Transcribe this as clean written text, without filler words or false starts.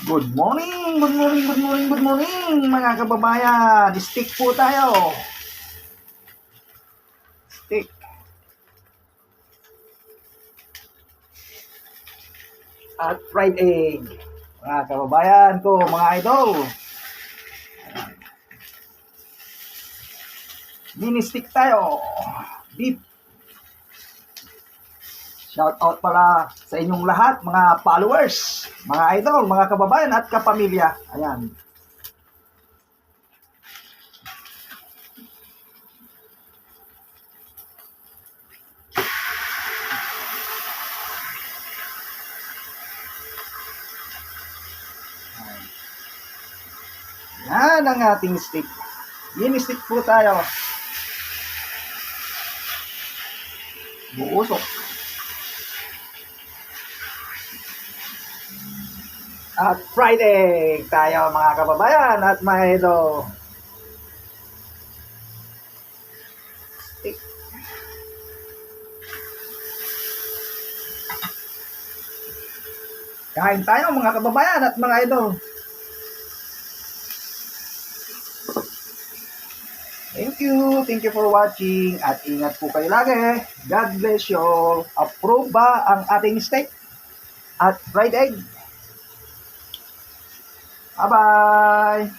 Good morning, good morning, good morning, good morning mga kababayan. Stick po tayo. Stick. At fried egg. Mga kababayan ko, mga idol. Mini stick tayo. Beef. Shout out pala sa inyong lahat, mga followers, mga idol, mga kababayan at kapamilya. Ayan. Yan ang ating stick. Mini stick po tayo. Buusok. At fried egg tayo mga kababayan at mga idol. Stick. Kain tayo mga kababayan at mga idol. Thank you for watching at ingat po kayo lagi. God bless you all. Approve ba ang ating steak at fried egg? Bye-bye!